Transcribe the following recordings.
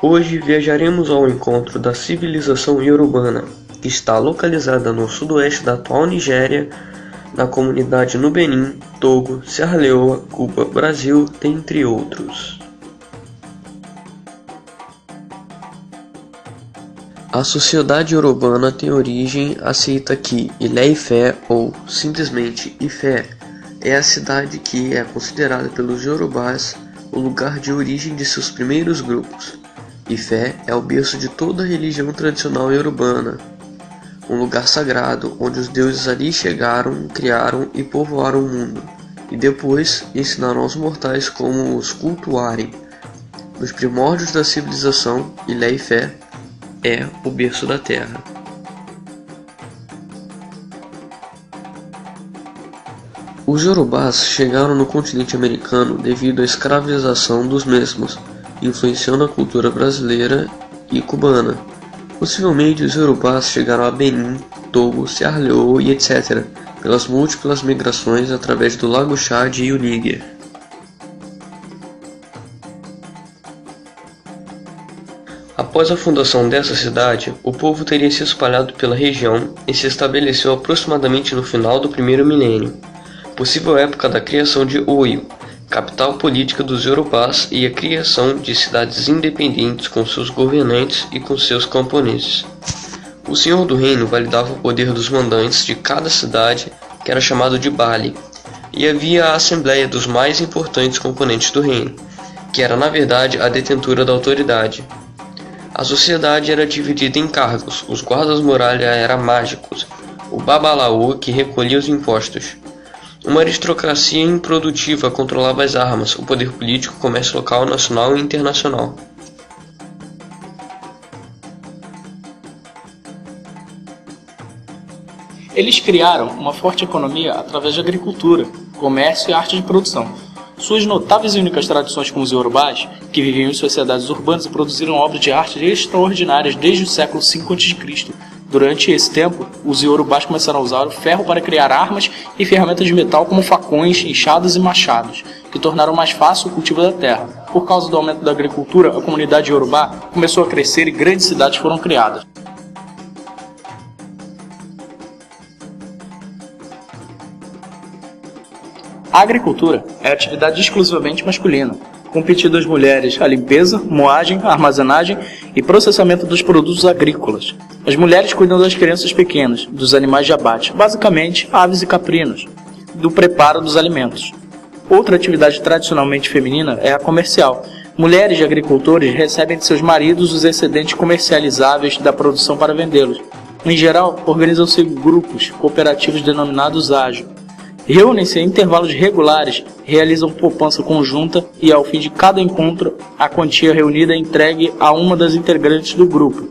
Hoje viajaremos ao encontro da civilização iorubana, que está localizada no sudoeste da atual Nigéria, na comunidade no Benin, Togo, Serra Leoa, Cuba, Brasil, dentre outros. A sociedade iorubana tem origem aceita que Ilé-Ifé, ou simplesmente Ifé, é a cidade que é considerada pelos iorubás o lugar de origem de seus primeiros grupos. Ifé é o berço de toda a religião tradicional iorubana, um lugar sagrado onde os deuses ali chegaram, criaram e povoaram o mundo, e depois ensinaram aos mortais como os cultuarem. Nos primórdios da civilização, Ilé-Ifé é o berço da terra. Os iorubás chegaram no continente americano devido à escravização dos mesmos, influenciando a cultura brasileira e cubana. Possivelmente os iorubás chegaram a Benin, Togo, Serra Leoa e etc., pelas múltiplas migrações através do Lago Chad e o Níger. Após a fundação dessa cidade, o povo teria se espalhado pela região e se estabeleceu aproximadamente no final do primeiro milênio, possível época da criação de Oyo, capital política dos iorubás, e a criação de cidades independentes com seus governantes e com seus camponeses. O senhor do reino validava o poder dos mandantes de cada cidade, que era chamado de Bali, e havia a assembleia dos mais importantes componentes do reino, que era na verdade a detentora da autoridade. A sociedade era dividida em cargos. Os guardas-muralha eram mágicos, o babalaô, que recolhia os impostos. Uma aristocracia improdutiva controlava as armas, o poder político, o comércio local, nacional e internacional. Eles criaram uma forte economia através de agricultura, comércio e arte de produção. Suas notáveis e únicas tradições com os iorubás, que viviam em sociedades urbanas e produziram obras de arte extraordinárias desde o século V a.C. Durante esse tempo, os iorubás começaram a usar o ferro para criar armas e ferramentas de metal como facões, enxadas e machados, que tornaram mais fácil o cultivo da terra. Por causa do aumento da agricultura, a comunidade iorubá começou a crescer e grandes cidades foram criadas. A agricultura é atividade exclusivamente masculina, competindo às mulheres a limpeza, moagem, armazenagem e processamento dos produtos agrícolas. As mulheres cuidam das crianças pequenas, dos animais de abate, basicamente aves e caprinos, do preparo dos alimentos. Outra atividade tradicionalmente feminina é a comercial. Mulheres de agricultores recebem de seus maridos os excedentes comercializáveis da produção para vendê-los. Em geral, organizam-se grupos cooperativos denominados ágio. Reúnem-se em intervalos regulares, realizam poupança conjunta e, ao fim de cada encontro, a quantia reunida é entregue a uma das integrantes do grupo.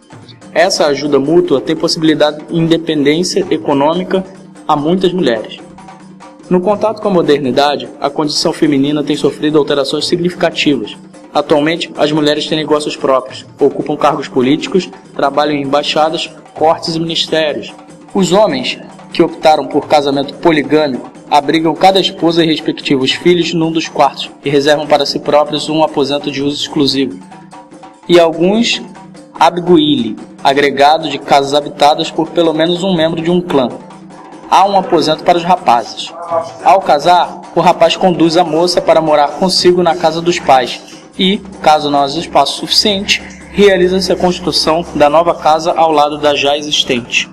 Essa ajuda mútua tem possibilidade de independência econômica a muitas mulheres. No contato com a modernidade, a condição feminina tem sofrido alterações significativas. Atualmente, as mulheres têm negócios próprios, ocupam cargos políticos, trabalham em embaixadas, cortes e ministérios. Os homens, que optaram por casamento poligâmico, abrigam cada esposa e respectivos filhos num dos quartos e reservam para si próprios um aposento de uso exclusivo. E alguns abguile, agregado de casas habitadas por pelo menos um membro de um clã. Há um aposento para os rapazes. Ao casar, o rapaz conduz a moça para morar consigo na casa dos pais e, caso não haja espaço suficiente, realiza-se a construção da nova casa ao lado da já existente.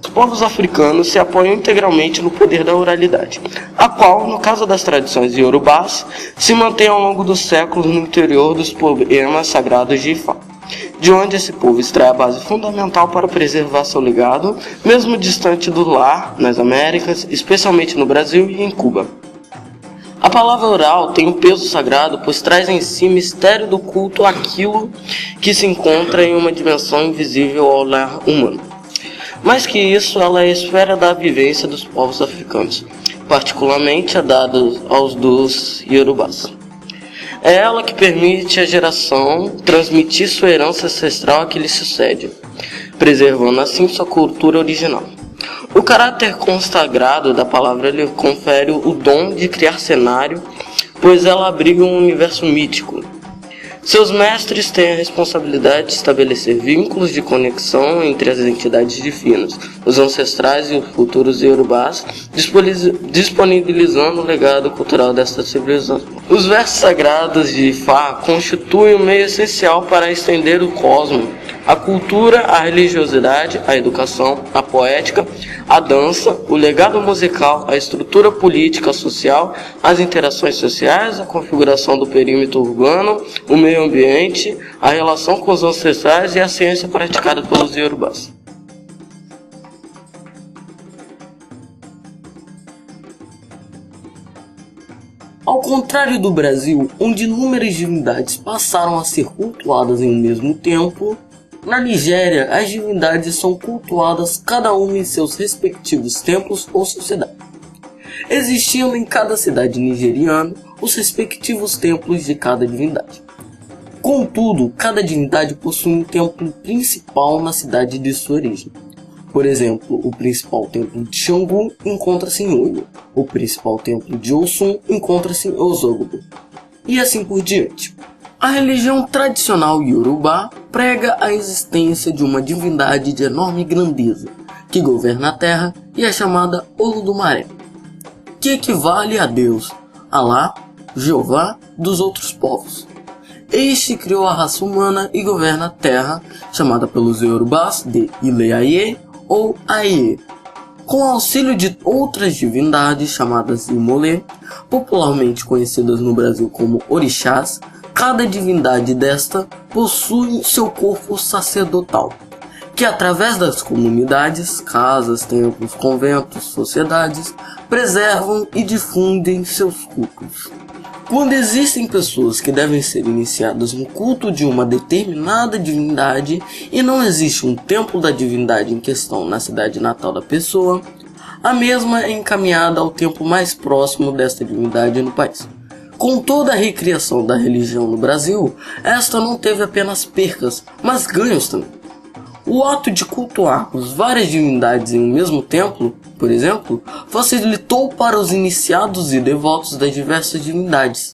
Os povos africanos se apoiam integralmente no poder da oralidade, a qual, no caso das tradições iorubás, se mantém ao longo dos séculos no interior dos poemas sagrados de Ifá, de onde esse povo extrai a base fundamental para preservar seu legado, mesmo distante do lar, nas Américas, especialmente no Brasil e em Cuba. A palavra oral tem um peso sagrado, pois traz em si mistério do culto àquilo que se encontra em uma dimensão invisível ao olhar humano. Mais que isso, ela é a esfera da vivência dos povos africanos, particularmente a dada aos dos iorubás. É ela que permite à geração transmitir sua herança ancestral a que lhe sucede, preservando assim sua cultura original. O caráter consagrado da palavra lhe confere o dom de criar cenário, pois ela abriga um universo mítico. Seus mestres têm a responsabilidade de estabelecer vínculos de conexão entre as entidades divinas, os ancestrais e os futuros iorubás, disponibilizando o legado cultural desta civilização. Os versos sagrados de Ifá constituem um meio essencial para estender o cosmo, a cultura, a religiosidade, a educação, a poética, a dança, o legado musical, a estrutura política social, as interações sociais, a configuração do perímetro urbano, o meio ambiente, a relação com os ancestrais e a ciência praticada pelos iorubás. Ao contrário do Brasil, onde inúmeras divindades passaram a ser cultuadas em um mesmo tempo, na Nigéria as divindades são cultuadas cada uma em seus respectivos templos ou sociedades, existindo em cada cidade nigeriana os respectivos templos de cada divindade. Contudo, cada divindade possui um templo principal na cidade de sua origem. Por exemplo, o principal templo de Xangô encontra-se em Oyo, o principal templo de Osun encontra-se em Osogbo, e assim por diante. A religião tradicional iorubá prega a existência de uma divindade de enorme grandeza, que governa a terra e é chamada Olodumare, que equivale a Deus, Alá, Jeová dos outros povos. Este criou a raça humana e governa a terra, chamada pelos iorubás de Ile-Aye ou Aye, com auxílio de outras divindades chamadas Imolé, popularmente conhecidas no Brasil como orixás. Cada divindade desta possui seu corpo sacerdotal, que através das comunidades, casas, templos, conventos, sociedades, preservam e difundem seus cultos. Quando existem pessoas que devem ser iniciadas no culto de uma determinada divindade e não existe um templo da divindade em questão na cidade natal da pessoa, a mesma é encaminhada ao templo mais próximo desta divindade no país. Com toda a recriação da religião no Brasil, esta não teve apenas percas, mas ganhos também. O ato de cultuarmos várias divindades em um mesmo templo, por exemplo, facilitou para os iniciados e devotos das diversas divindades,